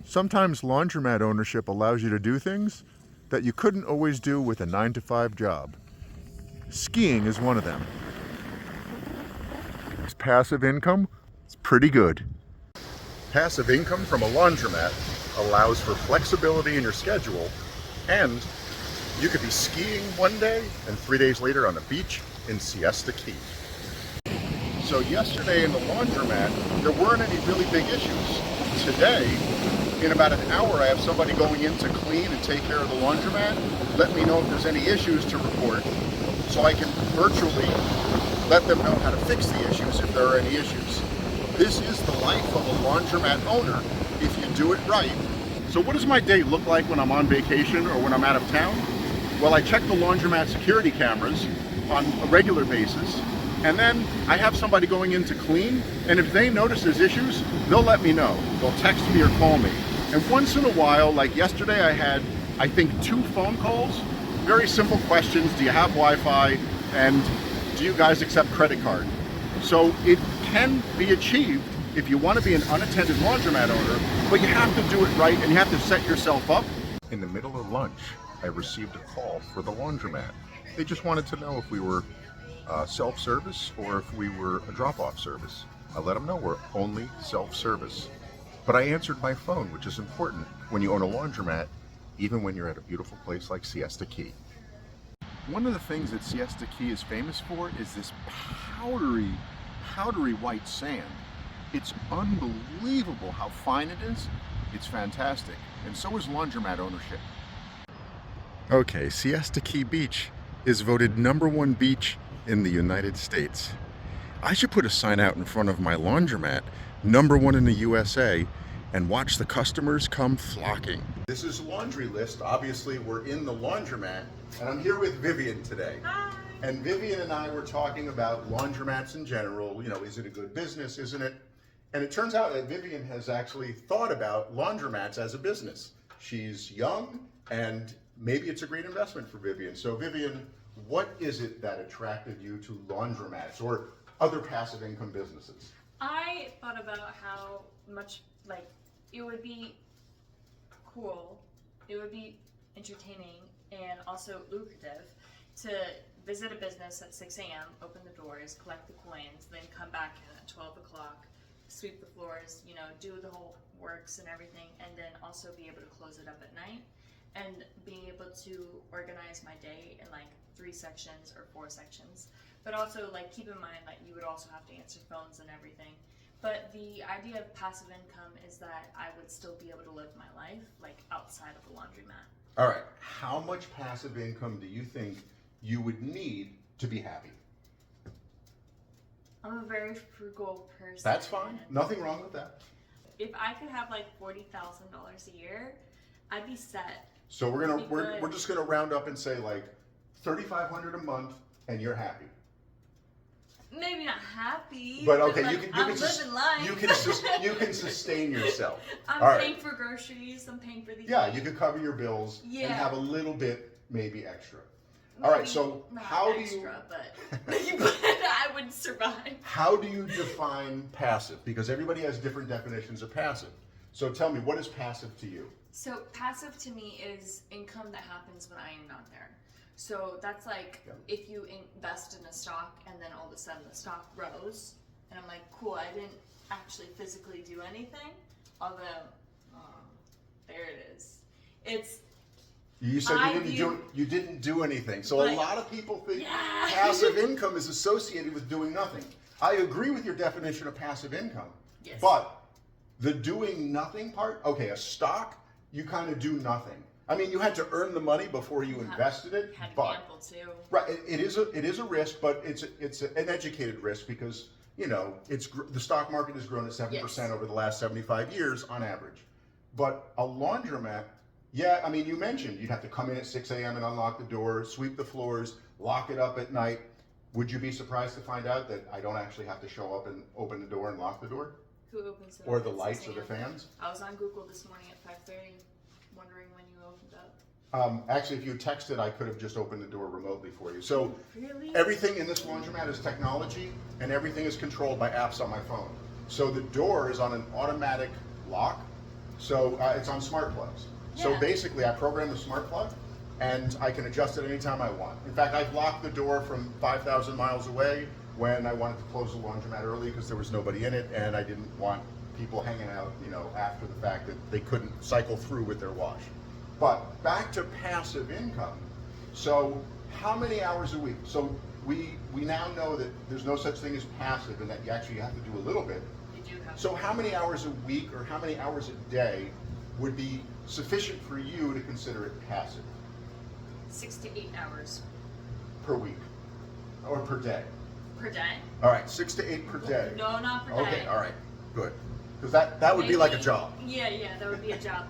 Sometimes laundromat ownership allows you to do things that you couldn't always do with a 9-to-5 job. Skiing is one of them. Passive income is pretty good. Passive income from a laundromat allows for flexibility in your schedule, and you could be skiing one day and 3 days later on the beach in Siesta Key. So yesterday in the laundromat, there weren't any really big issues. Today, in about an hour, I have somebody going in to clean and take care of the laundromat. Let me know if there's any issues to report, so I can virtually let them know how to fix the issues if there are any issues. This is the life of a laundromat owner if you do it right. So what does my day look like when I'm on vacation or when I'm out of town? Well, I check the laundromat security cameras on a regular basis, and then I have somebody going in to clean, and if they notice there's issues, they'll let me know. They'll text me or call me. And once in a while, like yesterday, I had, I think, 2 phone calls. Very simple questions. Do you have Wi-Fi? And do you guys accept credit card? So it can be achieved if you want to be an unattended laundromat owner, but you have to do it right and you have to set yourself up. In the middle of lunch, I received a call for the laundromat. They just wanted to know if we were self-service or if we were a drop-off service. I let them know we're only self-service. But I answered my phone, which is important when you own a laundromat, even when you're at a beautiful place like Siesta Key. One of the things that Siesta Key is famous for is this powdery white sand. It's unbelievable how fine it is. It's fantastic. And so is laundromat ownership. Okay, Siesta Key Beach is voted #1 beach in the United States. I should put a sign out in front of my laundromat, #1 in the USA, and watch the customers come flocking. This is Laundry List. Obviously, we're in the laundromat, and I'm here with Vivian today. Hi. And Vivian and I were talking about laundromats in general. You know, is it a good business, isn't it? And it turns out that Vivian has actually thought about laundromats as a business. She's young, and maybe it's a great investment for Vivian. So Vivian, what is it that attracted you to laundromats or other passive income businesses? I thought about how much, like, it would be cool, it would be entertaining and also lucrative to visit a business at 6 a.m., open the doors, collect the coins, then come back in at 12 o'clock, sweep the floors, you know, do the whole works and everything, and then also be able to close it up at night, and being able to organize my day in like 3 sections or 4 sections. But also, like, keep in mind that you would also have to answer phones and everything. But the idea of passive income is that I would still be able to live my life like outside of the laundromat. All right, how much passive income do you think you would need to be happy? I'm a very frugal person. That's fine, nothing wrong with that. If I could have like $40,000 a year, I'd be set. So we're just gonna round up and say like $3,500 a month, and you're happy. Maybe not happy, but okay, like, I'm living life. You can sustain yourself. I'm paying for groceries. I'm paying for these. Yeah, you can cover your bills and have a little bit maybe extra. All right, so how do you? But I would survive. How do you define passive? Because everybody has different definitions of passive. So tell me, what is passive to you? So passive to me is income that happens when I am not there. So that's like if you invest in a stock and then all of a sudden the stock grows, and I'm like, cool, I didn't actually physically do anything, although there it is. It's you said you didn't do anything. So a lot of people think passive income is associated with doing nothing. I agree with your definition of passive income. Yes. But the doing nothing part, okay, a stock, you kind of do nothing. I mean, you had to earn the money before you invested it. Had to but, gamble too. Right, it is a risk, but it's an educated risk because you know the stock market has grown at 7% over the last 75 years on average. But a laundromat, yeah, I mean, you mentioned you'd have to come in at 6 a.m. and unlock the door, sweep the floors, lock it up at night. Would you be surprised to find out that I don't actually have to show up and open the door and lock the door? Who opens it? Or the lights or the fans? I was on Google this morning at 5:30, wondering when you opened up. Actually, if you texted, I could have just opened the door remotely for you. So really? Everything in this laundromat is technology, and everything is controlled by apps on my phone. So the door is on an automatic lock, So it's on smart plugs. So Yeah. basically I program the smart plug and I can adjust it anytime I want. In fact, I've locked the door from 5,000 miles away when I wanted to close the laundromat early because there was nobody in it and I didn't want people hanging out, after the fact that they couldn't cycle through with their wash. But back to passive income. So how many hours a week? So we now know that there's no such thing as passive and that you actually have to do a little bit. You do have. So how many hours a week or how many hours a day would be sufficient for you to consider it passive 6 to 8 hours per week or per day? per day. All right, 6 to 8 per day. No, not per day. Okay, all right, good. Because that would be like a job. Yeah, that would be a job.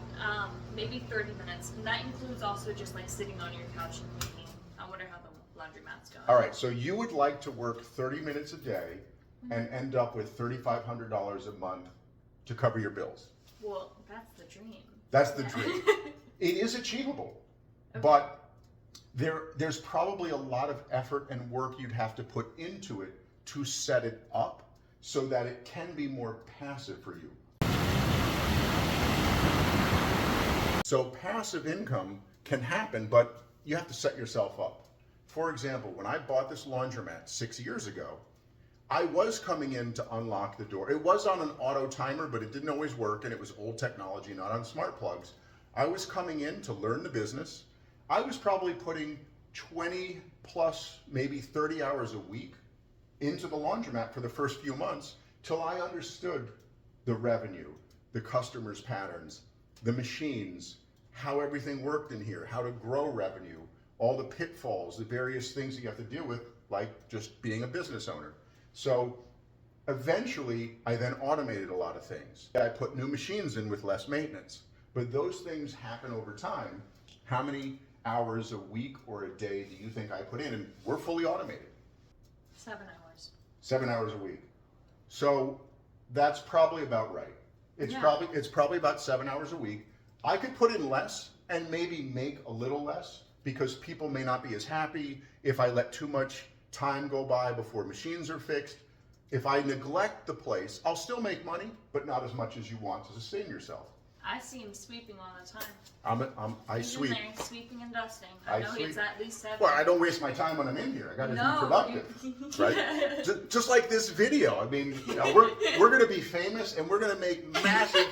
Maybe 30 minutes. And that includes also just like sitting on your couch and thinking, I wonder how the laundromat's going. All right, so you would like to work 30 minutes a day and end up with $3,500 a month to cover your bills. Well, that's the dream. That's the dream. It is achievable, Okay. but there's probably a lot of effort and work you'd have to put into it to set it up so that it can be more passive for you. So passive income can happen, but you have to set yourself up. For example, when I bought this laundromat 6 years ago, I was coming in to unlock the door. It was on an auto timer, but it didn't always work, and it was old technology, not on smart plugs. I was coming in to learn the business. I was probably putting 20 plus, maybe 30 hours a week into the laundromat for the first few months till I understood the revenue, the customers' patterns, the machines, how everything worked in here, how to grow revenue, all the pitfalls, the various things that you have to deal with, like just being a business owner. So eventually, I then automated a lot of things. I put new machines in with less maintenance. But those things happen over time. How many hours a week or a day do you think I put in? And we're fully automated. 7 hours. 7 hours a week. So that's probably about right. It's probably about 7 hours a week. I could put in less and maybe make a little less because people may not be as happy if I let too much time go by before machines are fixed. If I neglect the place, I'll still make money, but not as much as you want to sustain yourself. I see him sweeping all the time. I He's sweep. in there sweeping and dusting. I know sweep. he's at least 7. Well, I don't waste my time when I'm in here. I got to be productive, right? Just like this video. I mean, we're going to be famous and we're going to make massive.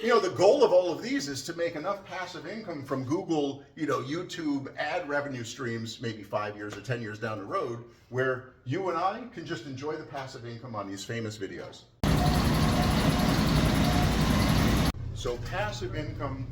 The goal of all of these is to make enough passive income from Google, YouTube ad revenue streams, maybe 5 years or 10 years down the road, where you and I can just enjoy the passive income on these famous videos. So passive income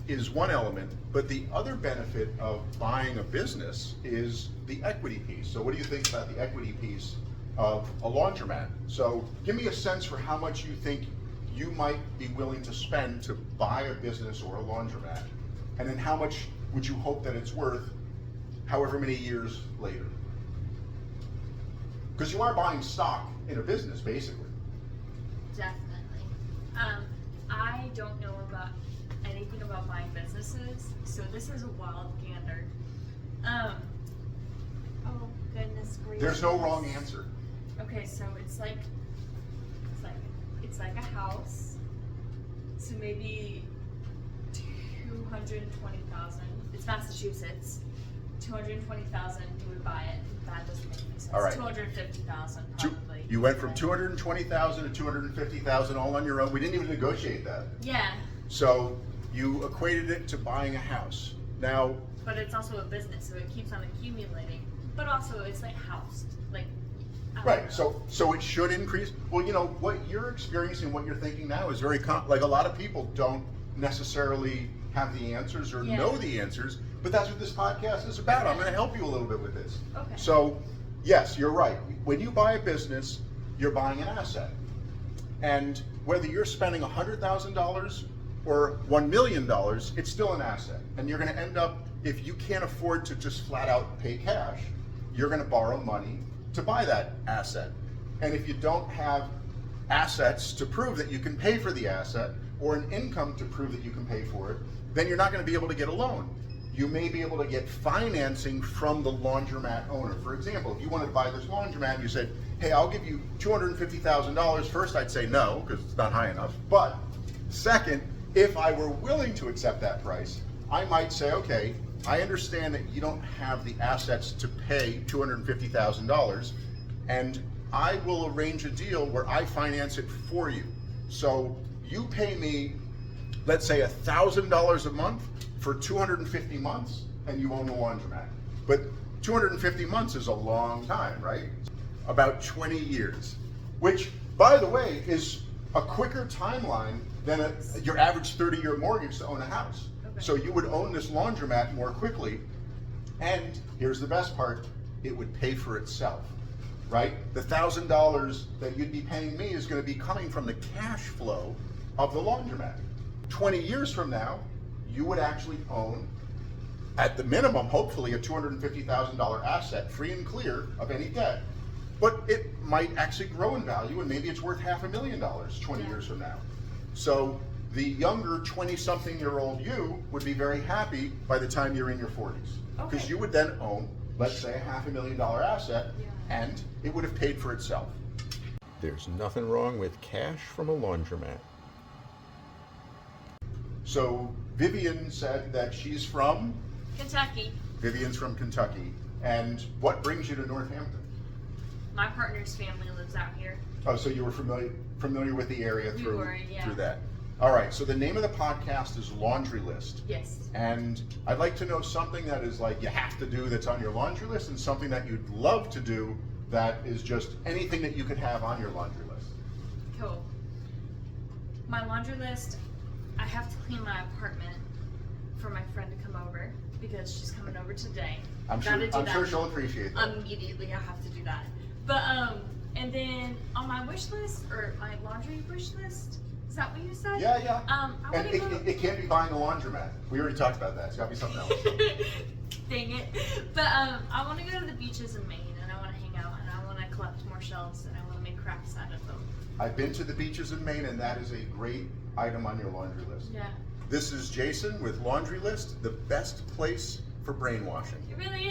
is one element, but the other benefit of buying a business is the equity piece. So what do you think about the equity piece of a laundromat? So give me a sense for how much you think you might be willing to spend to buy a business or a laundromat, and then how much would you hope that it's worth however many years later? Because you are buying stock in a business, basically. Definitely. I don't know about anything about buying businesses, so this is a wild gander. Oh goodness gracious. There's no wrong answer. Okay, so it's like a house. So maybe 220,000. It's Massachusetts. 220,000. You would buy it. That doesn't make any sense. All right. 250,000 probably. You went from 220,000 to 250,000 all on your own. We didn't even negotiate that. Yeah. So you equated it to buying a house. Now. But it's also a business, so it keeps on accumulating. But also, it's like housed. Like. Right. So it should increase. Well, what you're experiencing, what you're thinking now is very like a lot of people don't necessarily have the answers or know the answers. But that's what this podcast is about. I'm going to help you a little bit with this. Okay. So, yes, you're right. When you buy a business, you're buying an asset. And whether you're spending $100,000 or $1 million, it's still an asset. And you're going to end up, if you can't afford to just flat out pay cash, you're going to borrow money to buy that asset. And if you don't have assets to prove that you can pay for the asset or an income to prove that you can pay for it, then you're not going to be able to get a loan. You may be able to get financing from the laundromat owner. For example, if you wanted to buy this laundromat and you said, hey, I'll give you $250,000. First, I'd say no, because it's not high enough. But second, If I were willing to accept that price, I might say, okay, I understand that you don't have the assets to pay $250,000, and I will arrange a deal where I finance it for you. So you pay me, let's say $1,000 a month for 250 months, and you own the laundromat. But 250 months is a long time, right? About 20 years, which, by the way, is a quicker timeline than your average 30-year mortgage to own a house. Okay. So you would own this laundromat more quickly, and here's the best part, it would pay for itself, right? The $1,000 that you'd be paying me is going to be coming from the cash flow of the laundromat. 20 years from now, you would actually own, at the minimum, hopefully, a $250,000 asset, free and clear of any debt. But it might actually grow in value, and maybe it's worth $500,000 20 years from now. So the younger 20-something-year-old you would be very happy by the time you're in your 40s. Because Okay. you would then own, let's say, a $500,000 asset, and it would have paid for itself. There's nothing wrong with cash from a laundromat. So Vivian said that she's from? Kentucky. Vivian's from Kentucky. And what brings you to Northampton? My partner's family lives out here. Oh, so you were familiar with the area We through were, yeah. through that. All right, so the name of the podcast is Laundry List. Yes. And I'd like to know something that is like you have to do that's on your laundry list, and something that you'd love to do that is just anything that you could have on your laundry list. Cool. My laundry list, I have to clean my apartment for my friend to come over because she's coming over today. I'm sure she'll appreciate that. Immediately I have to do that. But and then on my wish list, or my laundry wish list, is that what you said? Yeah. I And want to go. it can't be buying a laundromat. We already talked about that. It's got to be something else. Dang it. But I want to go to the beaches in Maine, and I want to hang out, and I want to collect more shells, and I want to make crafts out of them. I've been to the beaches in Maine, and that is a great item on your laundry list. Yeah. This is Jason with Laundry List, the best place for brainwashing. It really is.